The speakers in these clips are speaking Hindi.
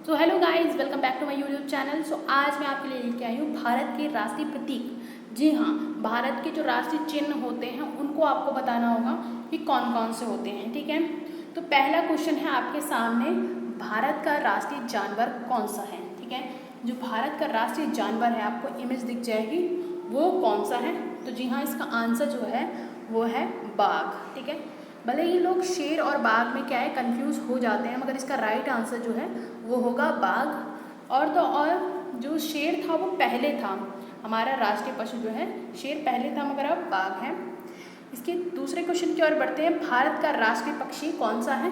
So hello guys, welcome back to my YouTube channel. आज मैं आपके लिए लेके आई हूँ भारत के राष्ट्रीय प्रतीक। जी हाँ, भारत के जो राष्ट्रीय चिन्ह होते हैं उनको आपको बताना होगा कि कौन कौन से होते हैं। ठीक है, तो पहला क्वेश्चन है आपके सामने, भारत का राष्ट्रीय जानवर कौन सा है। ठीक है, जो भारत का राष्ट्रीय जानवर है आपको इमेज दिख जाएगी, वो कौन सा है। तो जी हाँ, इसका आंसर जो है वो है बाघ। ठीक है, भले ही लोग शेर और बाघ में क्या है कंफ्यूज हो जाते हैं, मगर इसका राइट आंसर जो है वो होगा बाघ। और तो और जो शेर था वो पहले था, हमारा राष्ट्रीय पशु जो है शेर पहले था, मगर अब बाघ है। इसके दूसरे क्वेश्चन की ओर बढ़ते हैं, भारत का राष्ट्रीय पक्षी कौन सा है।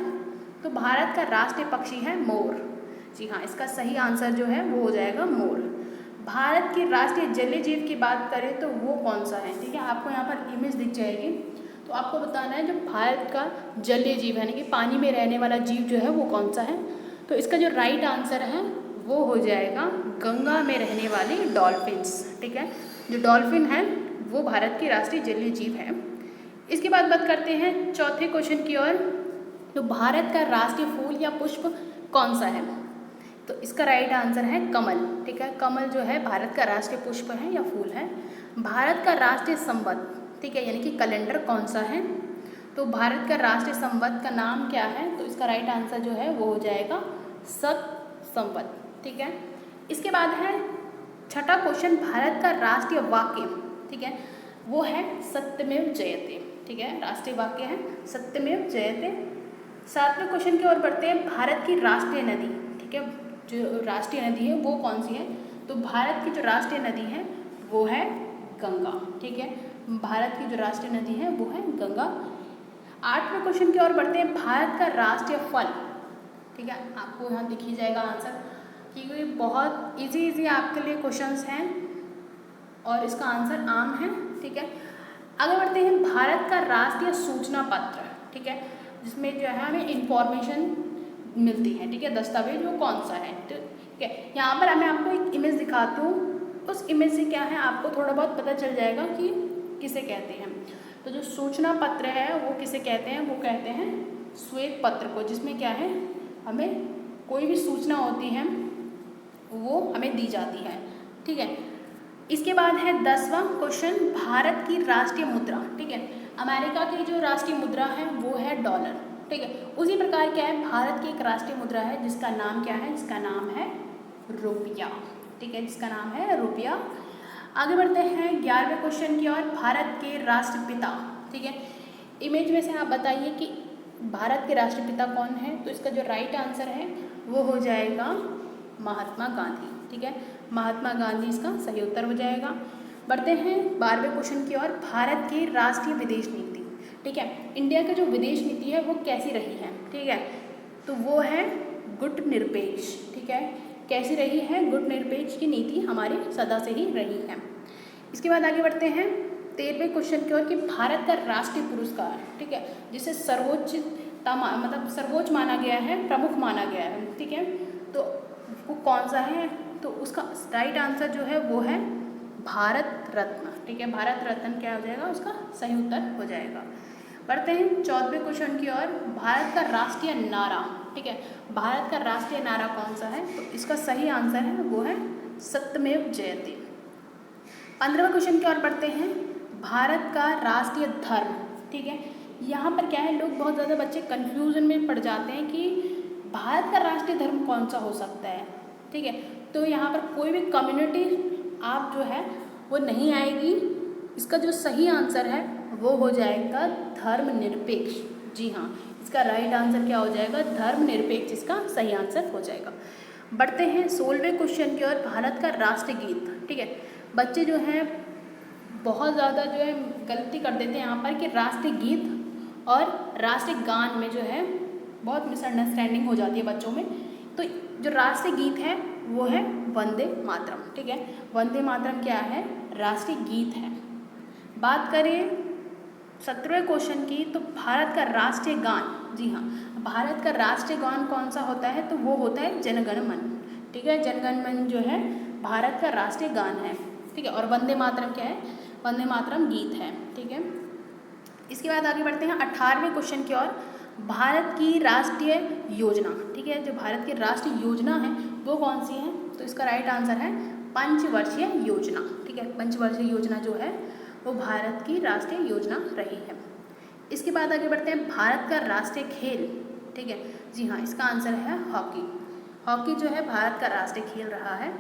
तो भारत का राष्ट्रीय पक्षी है मोर। जी हाँ, इसका सही आंसर जो है वो हो जाएगा मोर। भारत के राष्ट्रीय जलीय जीव की बात करें तो वो कौन सा है। ठीक है, आपको यहाँ पर इमेज दिख जाएगी, तो आपको बताना है जो भारत का जलीय जीव यानी कि पानी में रहने वाला जीव जो है वो कौन सा है। तो इसका जो राइट आंसर है वो हो जाएगा गंगा में रहने वाली डॉल्फिन्स। ठीक है, जो डॉल्फिन है वो भारत की राष्ट्रीय जलीय जीव है। इसके बाद बात करते हैं चौथे क्वेश्चन की ओर। तो भारत का राष्ट्रीय फूल या पुष्प कौन सा है। तो इसका राइट आंसर है कमल। ठीक है, कमल जो है भारत का राष्ट्रीय पुष्प है या फूल है। भारत का राष्ट्रीय संवत, ठीक है, यानी कि कैलेंडर कौन सा है। तो भारत का राष्ट्रीय संवत का नाम क्या है। तो इसका राइट आंसर जो है वो हो जाएगा सत संवत। ठीक है, इसके बाद है छठा क्वेश्चन, भारत का राष्ट्रीय वाक्य, ठीक है, वो है सत्यमेव जयते। ठीक है, राष्ट्रीय वाक्य है सत्यमेव जयते। सातवें क्वेश्चन की ओर बढ़ते हैं, भारत की राष्ट्रीय नदी, ठीक है, जो राष्ट्रीय नदी है वो कौन सी है। तो भारत की जो राष्ट्रीय नदी है वो है गंगा। ठीक है, भारत की जो राष्ट्रीय नदी है वो है गंगा। आठवें क्वेश्चन की ओर बढ़ते हैं, भारत का राष्ट्रीय फल, ठीक है, आपको यहाँ दिख ही जाएगा आंसर, क्योंकि बहुत इजी आपके लिए क्वेश्चंस हैं और इसका आंसर आम है। ठीक है, आगे बढ़ते हैं, भारत का राष्ट्रीय सूचना पत्र, ठीक है, जिसमें जो है हमें इंफॉर्मेशन मिलती है, ठीक है, दस्तावेज, वो कौन सा है। तो ठीक है, यहाँ पर मैं आपको एक इमेज दिखाती हूँ, उस इमेज से क्या है आपको थोड़ा बहुत पता चल जाएगा कि किसे कहते हैं। तो जो सूचना पत्र है वो किसे कहते हैं, वो कहते हैं श्वेत पत्र को, जिसमें क्या है हमें कोई भी सूचना होती है वो हमें दी जाती है। ठीक है, इसके बाद है 10वां क्वेश्चन, भारत की राष्ट्रीय मुद्रा, ठीक है, अमेरिका की जो राष्ट्रीय मुद्रा है वो है डॉलर। ठीक है, उसी प्रकार क्या है भारत की एक राष्ट्रीय मुद्रा है जिसका नाम क्या है, जिसका नाम है रुपया। ठीक है, जिसका नाम है रुपया। आगे बढ़ते हैं 11वें क्वेश्चन की ओर, भारत के राष्ट्रपिता, ठीक है, इमेज में से आप बताइए कि भारत के राष्ट्रपिता कौन है। तो इसका जो राइट आंसर है वो हो जाएगा महात्मा गांधी। ठीक है, महात्मा गांधी इसका सही उत्तर हो जाएगा। बढ़ते हैं 12वें क्वेश्चन की ओर, भारत की राष्ट्रीय विदेश नीति, ठीक है, इंडिया की जो विदेश नीति है वो कैसी रही है। ठीक है, तो वो है गुटनिरपेक्ष। ठीक है, कैसी रही है, गुटनिरपेक्ष की नीति हमारी सदा से ही रही है। इसके बाद आगे बढ़ते हैं 13वें क्वेश्चन की ओर, कि भारत का राष्ट्रीय पुरस्कार, ठीक है, जिसे मतलब सर्वोच्च माना गया है, प्रमुख माना गया है, ठीक है, तो वो कौन सा है। तो उसका राइट आंसर जो है वो है भारत रत्न। ठीक है, भारत रत्न क्या हो जाएगा, उसका सही उत्तर हो जाएगा। बढ़ते हैं 14वें क्वेश्चन की ओर, भारत का राष्ट्रीय नारा, ठीक है, भारत का राष्ट्रीय नारा कौन सा है। तो इसका सही आंसर है वो है सत्यमेव जयते। 15वें क्वेश्चन की ओर बढ़ते हैं, भारत का राष्ट्रीय धर्म, ठीक है, यहाँ पर क्या है लोग बहुत ज़्यादा बच्चे कन्फ्यूजन में पड़ जाते हैं कि भारत का राष्ट्रीय धर्म कौन सा हो सकता है। ठीक है, तो यहाँ पर कोई भी कम्युनिटी आप जो है वो नहीं आएगी। इसका जो सही आंसर है वो हो जाएगा धर्मनिरपेक्ष। जी हाँ, इसका राइट आंसर क्या हो जाएगा, धर्मनिरपेक्ष इसका सही आंसर हो जाएगा। बढ़ते हैं 16वें क्वेश्चन की ओर, भारत का राष्ट्रीय गीत, ठीक है, बच्चे जो हैं बहुत ज़्यादा जो है गलती कर देते हैं यहाँ पर कि राष्ट्रीय गीत और राष्ट्रीय गान में जो है बहुत मिसअंडरस्टैंडिंग हो जाती है बच्चों में। तो जो राष्ट्रीय गीत है वो है वंदे मातरम। ठीक है, वंदे मातरम क्या है, राष्ट्रीय गीत है। बात करें 17वें क्वेश्चन की, तो भारत का राष्ट्रीय गान, जी हाँ, भारत का राष्ट्रीय गान कौन सा होता है। तो वो होता है जनगण मन। ठीक है, जनगण मन जो है भारत का राष्ट्रीय गान है। ठीक है, और वंदे मातरम क्या है, वंदे मातरम गीत है। ठीक है, इसके बाद आगे बढ़ते हैं 18वें क्वेश्चन की ओर, भारत की राष्ट्रीय योजना, ठीक है, जो भारत की राष्ट्रीय योजना है वो कौन सी है? तो इसका राइट आंसर है पंचवर्षीय योजना, ठीक है। पंचवर्षीय योजना जो है वो भारत की राष्ट्रीय योजना रही है। इसके बाद आगे बढ़ते हैं, भारत का राष्ट्रीय खेल, ठीक है, जी हाँ, इसका आंसर है हॉकी। हॉकी जो है भारत का राष्ट्रीय खेल रहा है,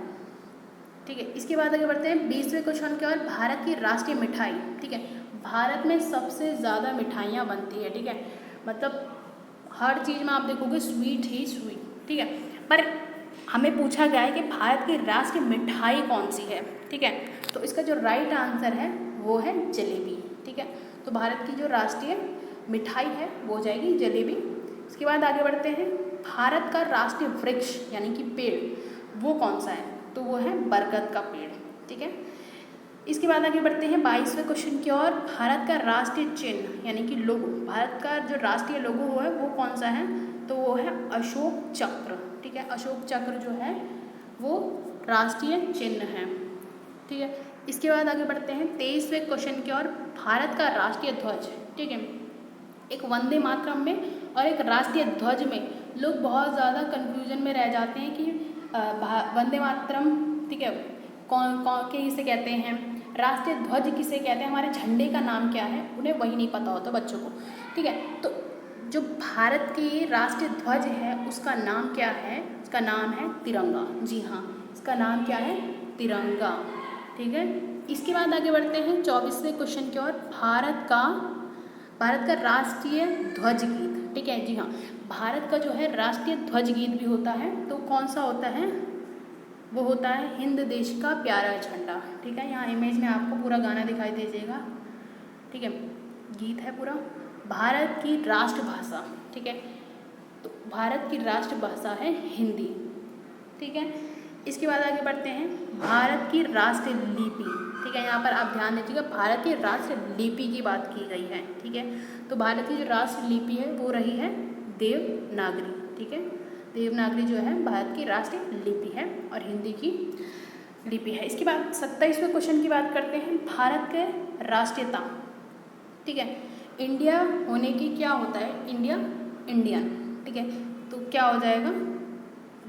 ठीक है। इसके बाद आगे बढ़ते हैं 20वें क्वेश्चन की ओर, भारत की राष्ट्रीय मिठाई, ठीक है। भारत में सबसे ज़्यादा मिठाइयाँ बनती है, ठीक है, मतलब हर चीज़ में आप देखोगे स्वीट ही स्वीट, ठीक है। पर हमें पूछा गया है कि भारत की राष्ट्रीय मिठाई कौन सी है, ठीक है। तो इसका जो राइट आंसर है वो है जलेबी, ठीक है। तो भारत की जो राष्ट्रीय मिठाई है वो हो जाएगी जलेबी। इसके बाद आगे बढ़ते हैं, भारत का राष्ट्रीय वृक्ष यानी कि पेड़ वो कौन सा है? तो वो है बरगद का पेड़, ठीक है। इसके बाद आगे बढ़ते हैं 22वें क्वेश्चन की ओर, भारत का राष्ट्रीय चिन्ह यानी कि लोगो, भारत का जो राष्ट्रीय लोगो है वो कौन सा है? तो वो है अशोक चक्र, ठीक है। अशोक चक्र जो है वो राष्ट्रीय चिन्ह है, ठीक है। इसके बाद आगे बढ़ते हैं 23वें क्वेश्चन की ओर, भारत का राष्ट्रीय ध्वज, ठीक है। एक वंदे मातरम में और एक राष्ट्रीय ध्वज में लोग बहुत ज़्यादा कन्फ्यूजन में रह जाते हैं कि वंदे मातरम, ठीक है, कौन कौन के इसे कहते हैं, राष्ट्रीय ध्वज किसे कहते हैं, हमारे झंडे का नाम क्या है, उन्हें वही नहीं पता होता बच्चों को, ठीक है। तो जो भारत की राष्ट्रीय ध्वज है उसका नाम क्या है? उसका नाम है तिरंगा, जी हाँ, इसका नाम क्या है? तिरंगा, ठीक है। इसके बाद आगे बढ़ते हैं 24वें क्वेश्चन की ओर, भारत का राष्ट्रीय ध्वज गीत, ठीक है, जी हाँ, भारत का जो है राष्ट्रीय ध्वज गीत भी होता है, तो कौन सा होता है? वो होता है हिंद देश का प्यारा झंडा, ठीक है। यहाँ इमेज में आपको पूरा गाना दिखाई दीजिएगा, ठीक है, गीत है पूरा। भारत की राष्ट्रभाषा, ठीक है, तो भारत की राष्ट्रभाषा है हिंदी, ठीक है। इसके बाद आगे बढ़ते हैं, भारत की राष्ट्रीय लिपि, ठीक है, यहाँ पर आप ध्यान दीजिएगा, भारत की राष्ट्रीय लिपि की बात की गई है, ठीक है। तो भारत की जो राष्ट्रीय लिपि है वो रही है देवनागरी, ठीक है। देवनागरी जो है भारत की राष्ट्रीय लिपि है और हिंदी की लिपि है। इसके बाद 27वें क्वेश्चन की बात करते हैं, भारत के राष्ट्रीयता, ठीक है, इंडिया होने की क्या होता है? इंडिया, इंडियन, ठीक है, तो क्या हो जाएगा?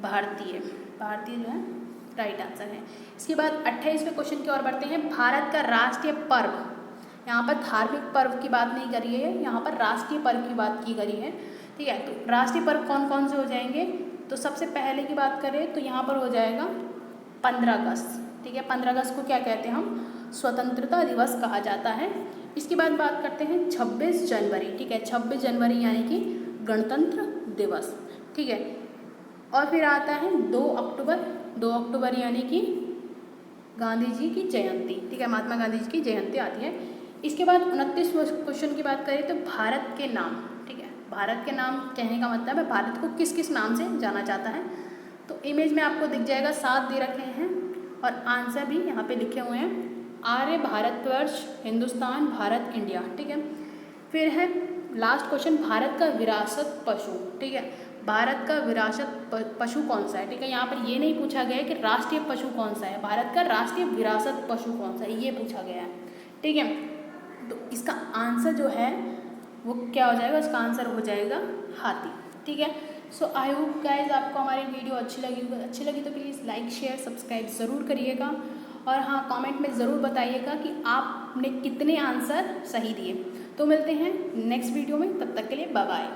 भारतीय, भारतीय जो है राइट आंसर है। इसके बाद 28वें क्वेश्चन की ओर बढ़ते हैं, भारत का राष्ट्रीय पर्व, यहाँ पर धार्मिक पर्व की बात नहीं करी है, यहाँ पर राष्ट्रीय पर्व की बात की गई है, ठीक है। तो राष्ट्रीय पर्व कौन कौन से हो जाएंगे? तो सबसे पहले की बात करें तो यहाँ पर हो जाएगा 15 अगस्त, ठीक है। 15 अगस्त को क्या कहते हैं हम? स्वतंत्रता दिवस कहा जाता है। इसके बाद बात करते हैं 26 जनवरी, ठीक है, 26 जनवरी यानी कि गणतंत्र दिवस, ठीक है। और फिर आता है 2 अक्टूबर, 2 अक्टूबर यानी कि गांधी जी की जयंती, ठीक है, महात्मा गांधी जी की जयंती आती है। इसके बाद 29वें क्वेश्चन की बात करें तो भारत के नाम, ठीक है, भारत के नाम कहने का मतलब है भारत को किस किस नाम से जाना जाता है। तो इमेज में आपको दिख जाएगा, 7 दे रखे हैं और आंसर भी यहाँ पे लिखे हुए हैं, आर्य, भारतवर्ष, हिंदुस्तान, भारत, इंडिया, ठीक है। फिर है लास्ट क्वेश्चन, भारत का विरासत पशु, ठीक है, भारत का विरासत पशु कौन सा है? ठीक है, यहाँ पर ये नहीं पूछा गया है कि राष्ट्रीय पशु कौन सा है, भारत का राष्ट्रीय विरासत पशु कौन सा है ये पूछा गया है, ठीक है। तो इसका आंसर जो है वो क्या हो जाएगा? इसका आंसर हो जाएगा हाथी, ठीक है। सो आई होप गाइज आपको हमारी वीडियो अच्छी लगी तो प्लीज़ लाइक शेयर सब्सक्राइब ज़रूर करिएगा और हाँ कमेंट में ज़रूर बताइएगा कि आपने कितने आंसर सही दिए। तो मिलते हैं नेक्स्ट वीडियो में, तब तक के लिए बाय बाय।